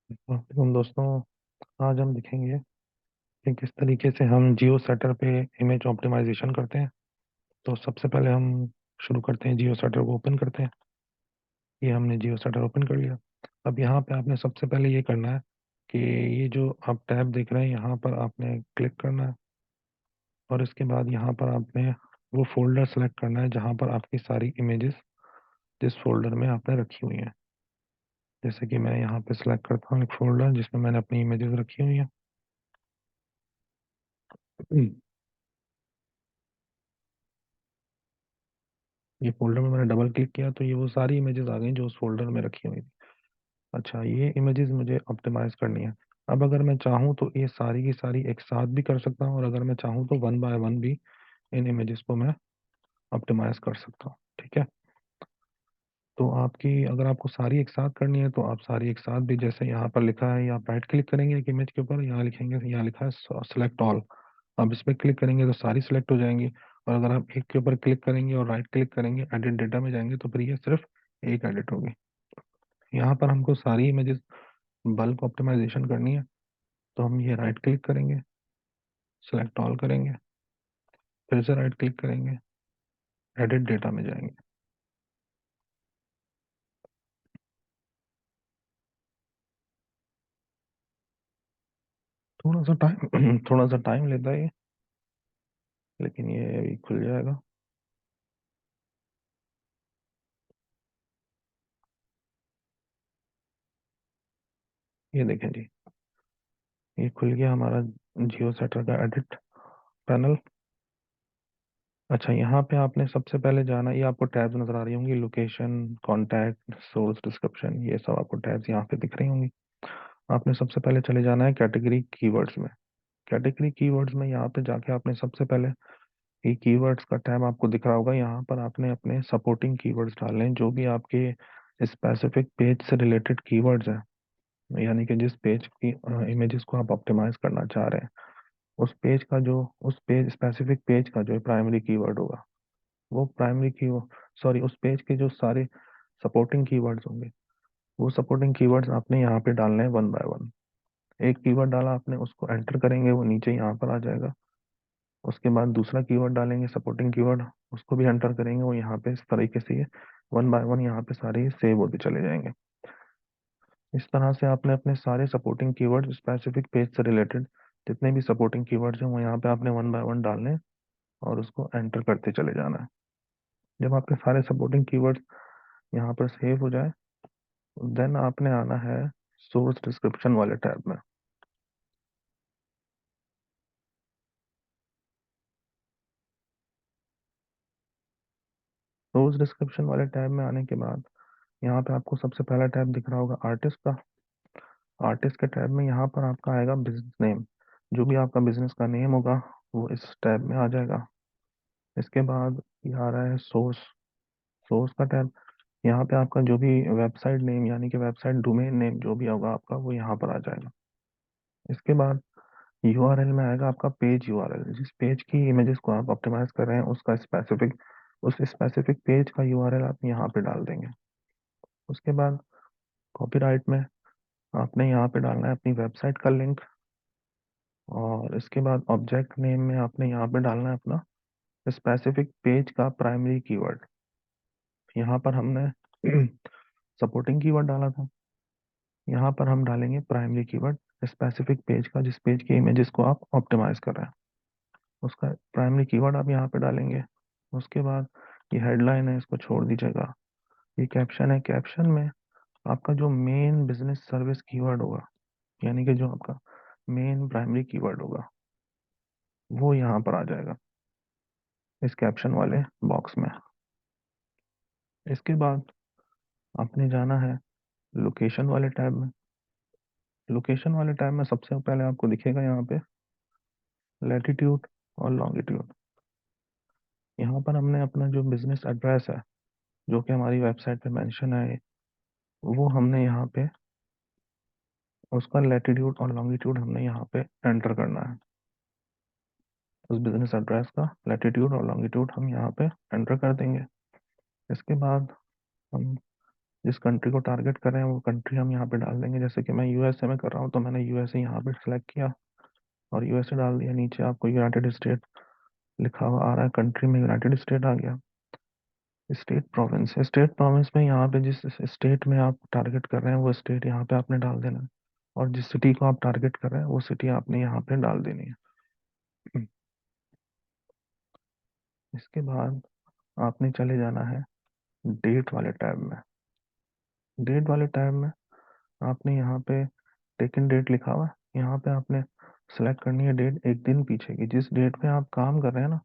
वालेकुम दोस्तों। आज हम दिखेंगे कि किस तरीके से हम जियो सेटर पे इमेज ऑप्टिमाइजेशन करते हैं। तो सबसे पहले हम शुरू करते हैं, जियो सेटर को ओपन करते हैं। ये हमने जियो सेटर ओपन कर लिया। अब यहाँ पे आपने सबसे पहले ये करना है कि ये जो आप टैब देख रहे हैं यहाँ पर आपने क्लिक करना है, और इसके बाद यहाँ पर आपने वो फोल्डर सेलेक्ट करना है जहाँ पर आपकी सारी इमेजेस जिस फोल्डर में आपने रखी हुई हैं। जैसे कि मैं यहाँ पे सिलेक्ट करता हूँ एक फोल्डर जिसमें मैंने अपनी इमेजेस रखी हुई हैं। ये फोल्डर में मैंने डबल क्लिक किया तो ये वो सारी इमेजेस आ गई जो उस फोल्डर में रखी हुई थी। अच्छा, ये इमेजेस मुझे ऑप्टिमाइज करनी है। अब अगर मैं चाहूँ तो ये सारी की सारी एक साथ भी कर सकता हूँ, और अगर मैं चाहूँ तो वन बाय वन भी इन इमेजेस को मैं ऑप्टिमाइज कर सकता हूँ। ठीक है। तो आपकी अगर आपको सारी एक साथ करनी है तो आप सारी एक साथ भी, जैसे यहाँ पर लिखा है, या आप राइट क्लिक करेंगे एक इमेज के ऊपर, यहाँ लिखेंगे, यहाँ लिखा है सेलेक्ट ऑल। आप इस पर क्लिक करेंगे तो सारी सिलेक्ट हो जाएंगी। और अगर आप एक के ऊपर क्लिक करेंगे और राइट क्लिक करेंगे, एडिट डेटा में जाएंगे, तो फिर ये सिर्फ एक एडिट होगी। यहाँ पर हमको सारी इमेजेस बल्क ऑप्टिमाइजेशन करनी है, तो हम ये राइट क्लिक करेंगे, सेलेक्ट ऑल करेंगे, फिर से राइट क्लिक करेंगे, एडिट डेटा में जाएंगे। थोड़ा सा टाइम थोड़ा सा टाइम लेता है ये, लेकिन ये अभी खुल जाएगा। ये देखें जी, ये खुल गया हमारा जियो सेटर का एडिट पैनल। अच्छा, यहाँ पे आपने सबसे पहले जाना, ये आपको टैब्स नजर आ रही होंगी, लोकेशन, कॉन्टैक्ट, सोर्स डिस्क्रिप्शन, ये सब आपको टैब्स यहाँ पे दिख रही होंगी। आपने सबसे पहले चले जाना है कैटेगरी कीवर्ड्स में। कैटेगरी कीवर्ड्स में यहाँ पे जाके आपने सबसे पहले, ये कीवर्ड्स का टैब आपको दिख रहा होगा, यहाँ पर आपने अपने सपोर्टिंग कीवर्ड्स डालने हैं जो भी आपके स्पेसिफिक पेज से रिलेटेड कीवर्ड्स हैं। यानी कि जिस पेज की इमेजेस को आप ऑप्टिमाइज करना चाह रहे हैं, उस पेज स्पेसिफिक पेज का जो प्राइमरी कीवर्ड होगा, वो प्राइमरी की सॉरी उस पेज के जो सारे सपोर्टिंग कीवर्ड्स होंगे, वो सपोर्टिंग कीवर्ड्स आपने यहाँ पे डालने हैं वन बाय वन। एक कीवर्ड डाला आपने, उसको एंटर करेंगे, वो नीचे यहाँ पर आ जाएगा। उसके बाद दूसरा कीवर्ड डालेंगे, सपोर्टिंग कीवर्ड, उसको भी एंटर करेंगे, वो यहाँ पे इस तरीके से ये वन बाय वन यहाँ पे सारे सेव होते चले जाएंगे। इस तरह से आपने अपने सारे सपोर्टिंग कीवर्ड स्पेसिफिक पेज से रिलेटेड जितने भी सपोर्टिंग कीवर्ड्स हैं वो यहाँ पे आपने वन बाय वन डालने हैं, और उसको एंटर करते चले जाना है। जब आपके सारे सपोर्टिंग कीवर्ड्स यहाँ पर सेव हो जाए, देन आपने आना है सोर्स डिस्क्रिप्शन वाले टैब में। सोर्स डिस्क्रिप्शन वाले टैब में आने के बाद यहाँ पे आपको सबसे पहला टैब दिख रहा होगा आर्टिस्ट का। आर्टिस्ट के टैब में यहाँ पर आपका आएगा बिजनेस नेम। जो भी आपका बिजनेस का नेम होगा वो इस टैब में आ जाएगा। इसके बाद ये आ रहा है सोर्स। सोर्स का टैब, यहाँ पे आपका जो भी वेबसाइट नेम, यानी कि वेबसाइट डोमेन नेम जो भी होगा आपका, वो यहाँ पर आ जाएगा। इसके बाद यूआरएल में आएगा आपका पेज यूआरएल। जिस पेज की इमेजेस को आप ऑप्टिमाइज कर रहे हैं उसका स्पेसिफिक, उस स्पेसिफिक पेज का यूआरएल आप यहाँ पे डाल देंगे। उसके बाद कॉपीराइट में आपने यहाँ पे डालना है अपनी वेबसाइट का लिंक, और इसके बाद ऑब्जेक्ट नेम में आपने यहाँ पे डालना है अपना स्पेसिफिक पेज का प्राइमरी कीवर्ड। यहाँ पर हमने सपोर्टिंग कीवर्ड डाला था, यहाँ पर हम डालेंगे प्राइमरी कीवर्ड स्पेसिफिक पेज का, जिस पेज की इमेजेस को आप ऑप्टिमाइज कर रहे हैं उसका प्राइमरी कीवर्ड आप यहाँ पे डालेंगे। उसके बाद ये हेडलाइन है, इसको छोड़ दीजिएगा। ये कैप्शन है, कैप्शन में आपका जो मेन बिजनेस सर्विस कीवर्ड होगा, यानी कि जो आपका मेन प्राइमरी कीवर्ड होगा, वो यहाँ पर आ जाएगा इस कैप्शन वाले बॉक्स में। इसके बाद आपने जाना है लोकेशन वाले टैब में। लोकेशन वाले टैब में सबसे पहले आपको दिखेगा यहाँ पे लैटिट्यूड और लॉन्गिट्यूड। यहाँ पर हमने अपना जो बिजनेस एड्रेस है, जो कि हमारी वेबसाइट पे मेंशन है, वो हमने यहाँ पे उसका लैटिट्यूड और लॉन्गिट्यूड हमने यहाँ पे एंटर करना है। उस बिजनेस एड्रेस का लैटिट्यूड और लॉन्गिट्यूड हम यहाँ पे एंटर कर देंगे। इसके बाद हम जिस कंट्री को टारगेट कर रहे हैं वो कंट्री हम यहाँ पे डाल देंगे। जैसे कि मैं यूएसए में कर रहा हूँ तो मैंने यूएसए यहाँ पे सिलेक्ट किया और यूएसए डाल दिया। नीचे आपको यूनाइटेड स्टेट लिखा हुआ आ रहा है, कंट्री में यूनाइटेड स्टेट आ गया। स्टेट प्रोविंस में यहाँ पे जिस स्टेट में आप टारगेट कर रहे हैं वो स्टेट यहाँ पे आपने डाल देना है, और जिस सिटी को आप टारगेट कर रहे हैं वो सिटी आपने यहाँ पे डाल देनी है। इसके बाद आपने चले जाना है डेट वाले टैब में। डेट वाले टैब में आपने यहाँ पे टेकन डेट लिखा हुआ है, यहाँ पे आपने सेलेक्ट करनी है डेट एक दिन पीछे की। जिस डेट पे आप काम कर रहे हैं ना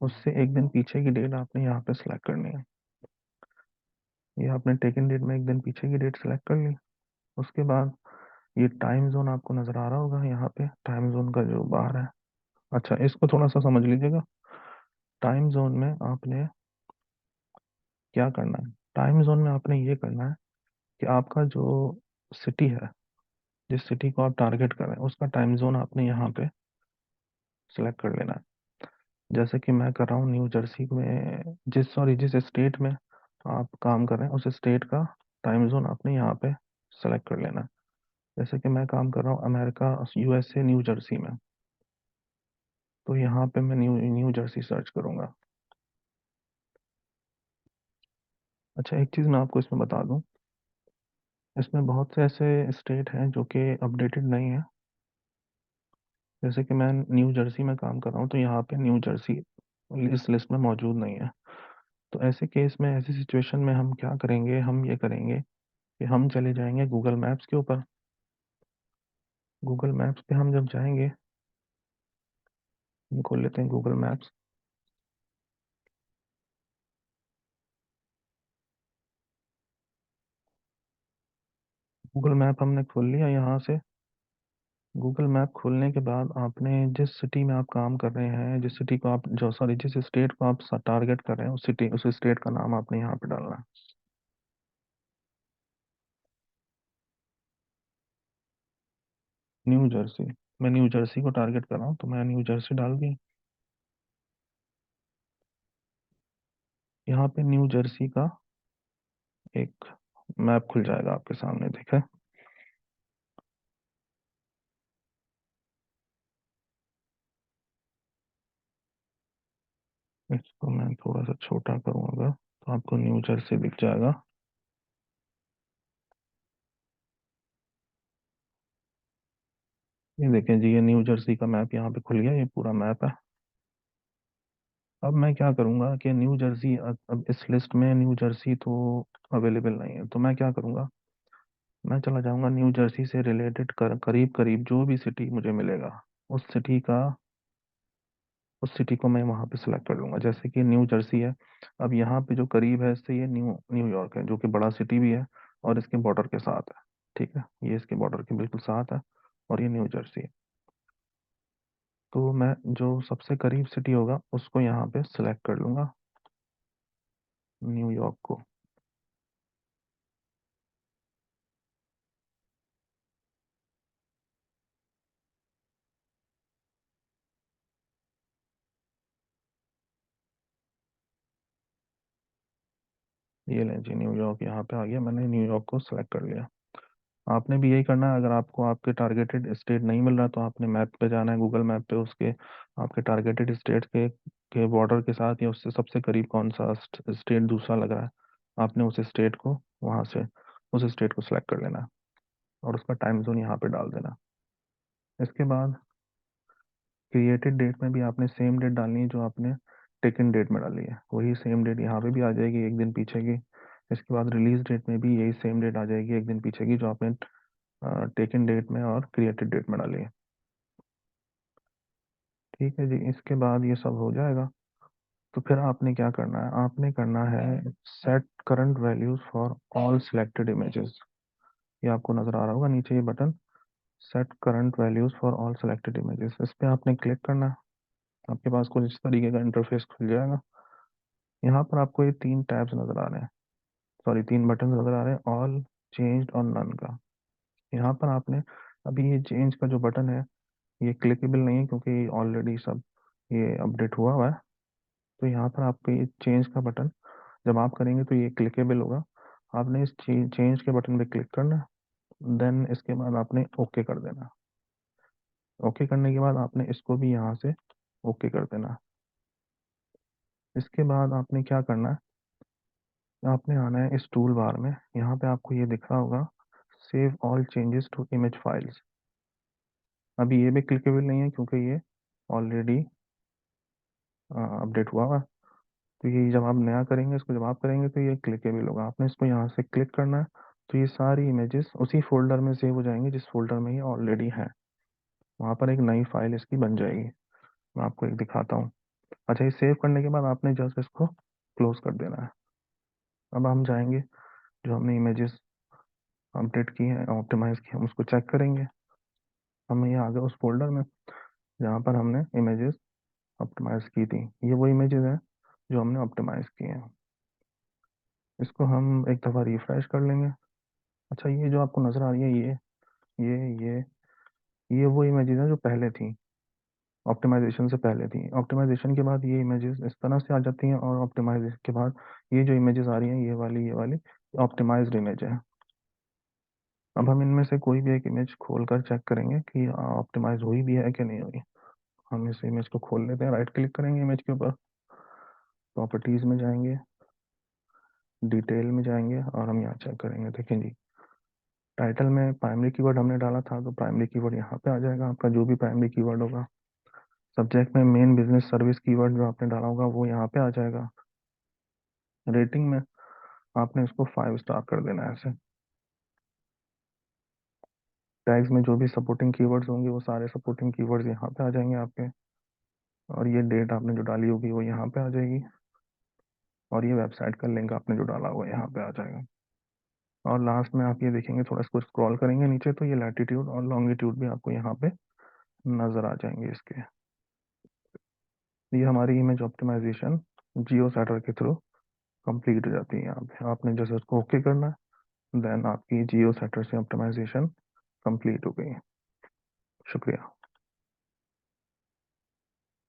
उससे एक दिन पीछे की डेट आपने यहाँ पे सेलेक्ट करनी है। ये आपने टेकन डेट में एक दिन पीछे की डेट सेलेक्ट कर ली। उसके बाद ये टाइम जोन आपको नजर आ रहा होगा, यहाँ पे टाइम जोन का जो बार है। अच्छा, इसको थोड़ा सा समझ लीजिएगा। टाइम जोन में आपने क्या करना है, टाइम जोन में आपने ये करना है कि आपका जो सिटी है, जिस सिटी को आप टारगेट कर रहे हैं उसका टाइम जोन आपने यहाँ पे सिलेक्ट कर लेना है। जैसे कि मैं कर रहा हूँ न्यू जर्सी में, जिस स्टेट में आप काम कर रहे हैं उस स्टेट का टाइम जोन आपने यहाँ पे सेलेक्ट कर लेना है। जैसे कि मैं काम कर रहा हूँ अमेरिका यूएसए न्यू जर्सी में, तो यहाँ पे मैं न्यू न्यू जर्सी सर्च करूंगा। अच्छा, एक चीज़ मैं आपको इसमें बता दूं, इसमें बहुत से ऐसे स्टेट हैं जो कि अपडेटेड नहीं है। जैसे कि मैं न्यू जर्सी में काम कर रहा हूँ तो यहाँ पे न्यू जर्सी इस लिस्ट में मौजूद नहीं है। तो ऐसे केस में, ऐसी सिचुएशन में हम क्या करेंगे, हम ये करेंगे कि हम चले जाएंगे गूगल मैप्स के ऊपर। गूगल मैप्स पे हम जब जाएंगे, हम खोल लेते हैं गूगल मैप्स। गूगल मैप हमने खोल लिया यहाँ से। गूगल मैप खोलने के बाद आपने जिस सिटी में आप काम कर रहे हैं, जिस सिटी को आप जो सॉरी जिस स्टेट को आप टारगेट कर रहे हैं उस स्टेट का नाम आपने यहाँ पे डालना है। न्यू जर्सी, मैं न्यू जर्सी को टारगेट कर रहा हूँ तो मैं न्यू जर्सी डाल दी। यहाँ पे न्यू जर्सी का एक मैप खुल जाएगा आपके सामने, देखा। इसको मैं थोड़ा सा छोटा करूँगा तो आपको न्यू जर्सी दिख जाएगा। ये देखें जी, ये न्यू जर्सी का मैप यहाँ पे खुल गया, ये पूरा मैप है। अब मैं क्या करूँगा कि न्यू जर्सी, अब इस लिस्ट में न्यू जर्सी तो अवेलेबल नहीं है, तो मैं क्या करूँगा, मैं चला जाऊँगा न्यू जर्सी से रिलेटेड करीब करीब जो भी सिटी मुझे मिलेगा उस सिटी का, उस सिटी को मैं वहाँ पे सिलेक्ट कर लूँगा। जैसे कि न्यू जर्सी है, अब यहाँ पे जो करीब है इससे ये न्यूयॉर्क है, जो कि बड़ा सिटी भी है और इसके बॉर्डर के साथ है। ठीक है, ये इसके बॉर्डर के बिल्कुल साथ है और ये न्यू जर्सी है। तो मैं जो सबसे करीब सिटी होगा उसको यहाँ पे सिलेक्ट कर लूँगा, न्यूयॉर्क को। ये लें जी, न्यूयॉर्क यहाँ पे आ गया, मैंने न्यूयॉर्क को सिलेक्ट कर लिया। आपने भी यही करना है। अगर आपको आपके टारगेटेड स्टेट नहीं मिल रहा तो आपने मैप पे जाना है, गूगल मैप पे उसके आपके टारगेटेड स्टेट के बॉर्डर के साथ या उससे सबसे करीब कौन सा स्टेट दूसरा लग रहा है, आपने उस स्टेट को वहाँ से उस स्टेट को सिलेक्ट कर लेना है और उसका टाइम जोन यहाँ पे डाल देना। इसके बाद क्रिएटेड डेट में भी आपने सेम डेट डालनी है जो आपने टेकन डेट में डाली है, वही सेम डेट यहाँ पे भी आ जाएगी एक दिन पीछे की। इसके बाद रिलीज डेट में भी यही सेम डेट आ जाएगी एक दिन पीछे की जो आपने टेकन डेट में और क्रिएटेड डेट में डाली है। ठीक है जी, इसके बाद ये सब हो जाएगा तो फिर आपने क्या करना है, आपने करना है set current values for all selected images. ये आपको नजर आ रहा होगा नीचे ये button, set current values for all selected images, इस पे आपने क्लिक करना है। आपके पास कुछ इस तरीके का इंटरफेस खुल जाएगा। यहाँ पर आपको ये तीन टैब्स नजर आ रहे हैं, सॉरी तीन बटन नजर आ रहे हैं, ऑल, चेंज और नन का। यहाँ पर आपने, अभी ये चेंज का जो बटन है ये क्लिकेबल नहीं है क्योंकि ऑलरेडी सब ये अपडेट हुआ हुआ है। तो यहाँ पर आपको ये चेंज का बटन जब आप करेंगे तो ये क्लिकेबल होगा। आपने इस चेंज के बटन पे क्लिक करना, देन इसके बाद आपने ओके कर देना। ओके करने के बाद आपने इसको भी यहाँ से ओके कर देना। इसके बाद आपने क्या करना है, आपने आना है इस टूल बार में, यहाँ पे आपको ये दिख रहा होगा save all changes to image files. अभी ये भी क्लिकेबल नहीं है क्योंकि ये ऑलरेडी अपडेट हुआ हुआ। तो ये जब आप नया करेंगे, इसको जब आप करेंगे तो ये क्लिकेबल होगा। आपने इसको यहाँ से क्लिक करना है, तो ये सारी इमेजेस उसी फोल्डर में सेव हो जाएंगी जिस फोल्डर में ये ऑलरेडी है। वहाँ पर एक नई फाइल इसकी बन जाएगी। मैं आपको एक दिखाता हूँ। अच्छा, ये सेव करने के बाद आपने जस्ट इसको क्लोज कर देना है। अब हम जाएंगे, जो हमने इमेजेस अपडेट की हैं, ऑप्टिमाइज की, हम उसको चेक करेंगे। हम ये आ गए उस फोल्डर में जहाँ पर हमने इमेजेस ऑप्टिमाइज की थी। ये वो इमेजेस हैं जो हमने ऑप्टिमाइज की हैं। इसको हम एक दफ़ा रिफ्रेश कर लेंगे। अच्छा, ये जो आपको नज़र आ रही है, ये ये वो इमेजेस हैं जो पहले थी, ऑप्टिमाइजेशन से पहले थी। ऑप्टिमाइजेशन के बाद ये इमेजेस इस तरह से आ जाती हैं, और ऑप्टिमाइजेशन के बाद ये जो इमेजेस आ रही हैं, ये वाली ऑप्टिमाइज्ड इमेज है। अब हम इनमें से कोई भी एक इमेज खोल कर चेक करेंगे कि ऑप्टिमाइज हुई भी है कि नहीं हुई। हम इस इमेज को खोल लेते हैं, राइट क्लिक करेंगे इमेज के ऊपर, प्रॉपर्टीज में जाएंगे, डिटेल में जाएंगे, और हम यहाँ चेक करेंगे। देखें जी, टाइटल में प्राइमरी कीवर्ड हमने डाला था, तो प्राइमरी कीवर्ड यहाँ पे आ जाएगा आपका, जो भी प्राइमरी कीवर्ड होगा। सब्जेक्ट में मेन बिजनेस सर्विस कीवर्ड जो आपने डाला होगा वो यहाँ पे आ जाएगा। रेटिंग में आपने इसको 5 स्टार कर देना है ऐसे। टैग्स में जो भी सपोर्टिंग कीवर्ड्स होंगे वो सारे सपोर्टिंग कीवर्ड्स यहाँ पे आ जाएंगे आपके। और ये डेट आपने जो डाली होगी वो यहाँ पे आ जाएगी। और ये वेबसाइट का लिंक आपने जो डाला हुआ है यहाँ पे आ जाएगा। और लास्ट में आप ये देखेंगे, थोड़ा इसको स्क्रॉल करेंगे नीचे, तो ये लैटिट्यूड और लॉन्गिट्यूड भी आपको यहाँ पे नज़र आ जाएंगे इसके। ये हमारी इमेज ऑप्टिमाइजेशन जियो सैटर के थ्रू कंप्लीट हो जाती है। यहाँ पे आपने जैसे उसको ओके करना है, देन आपकी जियो सैटर से ऑप्टिमाइजेशन कंप्लीट हो गई है। शुक्रिया।